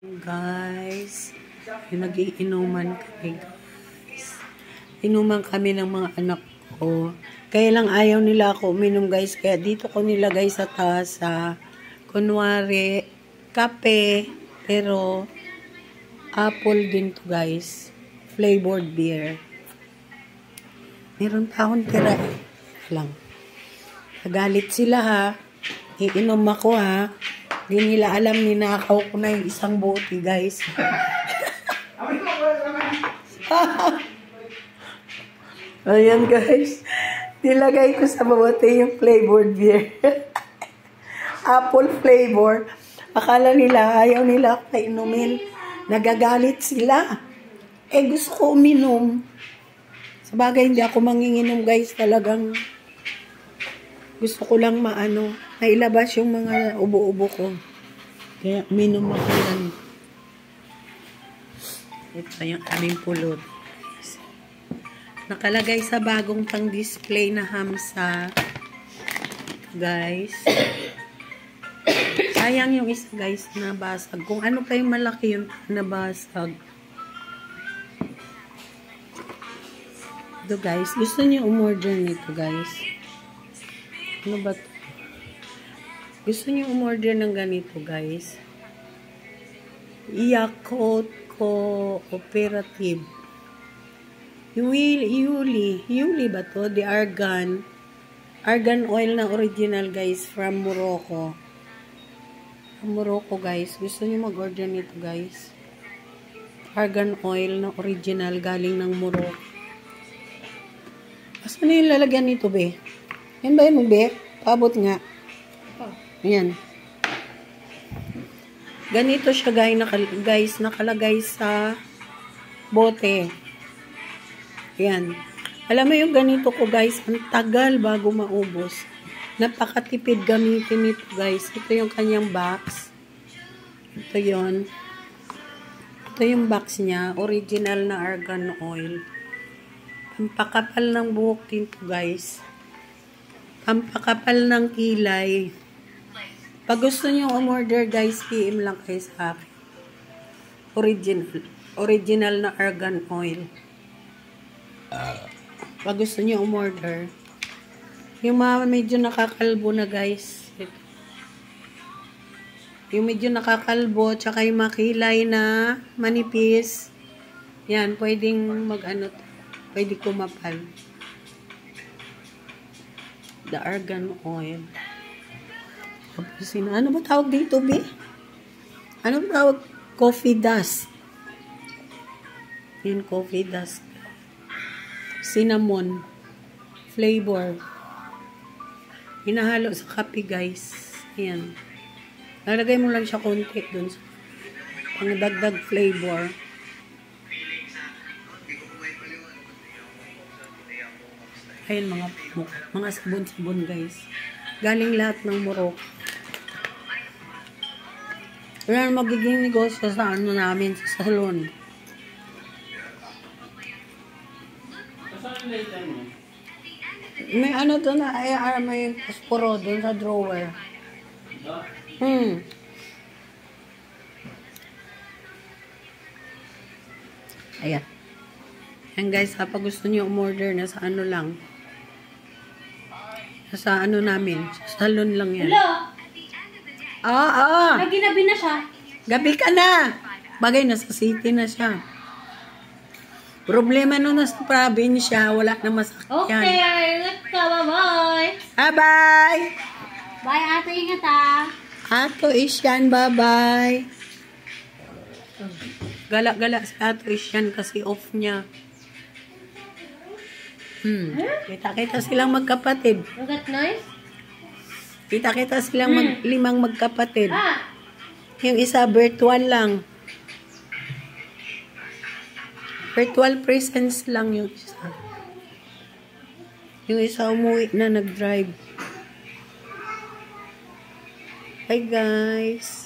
Guys, nag-iinuman kami guys. Inuman kami ng mga anak ko. Kaya lang ayaw nila ako uminom guys. Kaya dito ko nilagay sa tasa. Kunwari, kape. Pero, apple din to guys. Flavored beer. Meron pa akong tira. Lang. Nagalit sila ha. Iinom ako ha. Hindi nila alam, ninakaw ko na yung isang bote, guys. Ayan, guys. Nilagay ko sa bote yung flavored beer. Apple flavor. Akala nila, ayaw nila ako inumin. Nagagalit sila. Eh, gusto ko uminom. Sabagay, hindi ako manginginom, guys. Talagang gusto ko lang nailabas yung mga ubo-ubo ko. Kaya uminom ako yan. Ito yung aming pulot. Nakalagay sa bagong pang display na hamsa. Guys. Sayang yung isa guys na basag. Kung ano pa yung malaki yung nabasag. Ito guys. Gusto niyo umorder nito guys. Ano ba ito? Gusto niyo umorder ng ganito, guys? Yakult Cooperative. Yuli ba to? The argan oil na original, guys, from Morocco. From Morocco, guys. Gusto niyo mag-order nito, guys? Argan oil na original galing ng Morocco. Saan na yung lalagyan nito, be? Yan ba yun, be? Paabot nga. Ayan. Ganito siya, guys, nakalagay sa bote. Ayan. Alam mo yung ganito ko, guys, ang tagal bago maubos. Napakatipid gamitin nito, guys. Ito yung kanyang box. Ito yun. Ito yung box niya. Original na argan oil. Ang pakapal ng buhok dito, guys. Ang pakapal ng kilay. Pag gusto niyo umorder, guys, PM lang kayo sa akin. Original na argan oil. Pag gusto niyo umorder. Yung mga medyo nakakalbo na, guys. Yung medyo nakakalbo, tsaka yung makilay na manipis. Yan, pwedeng pwede kumapal. The argan oil. Ano ba tawag dito, be? Ano ba tawag? Coffee dust. Yan, coffee dust. Cinnamon. Flavor. Hinahalo sa kape, guys. Yan. Nalagay mo lang siya konti dun. Pang dagdag flavor. Ayan, mga sabon-sabon, guys. Galing lahat ng Morocco. Wala na magiging negosyo sa namin, sa salon. May doon na, may posporo doon sa drawer. Ayan. Ayan guys, pag gusto niyo umorder na sa lang. Sa namin, sa salon lang yan. Hello? Ay, ginabi na siya. Gabi ka na. Bagay, nasa city na siya. Problema nung nasa probinsya, wala na masakyan. Okay, let's go. Bye-bye. Bye-bye. Bye, ate. Ingat ha. Ato Isyan, bye-bye. Galak-galak si Ato Isyan kasi off niya. Kita-kita silang magkapatid. You got noise? Kita-kita silang limang magkapatid. Yung isa, virtual lang. Virtual presence lang yung isa. Yung isa umuwi na nag-drive. Hi guys.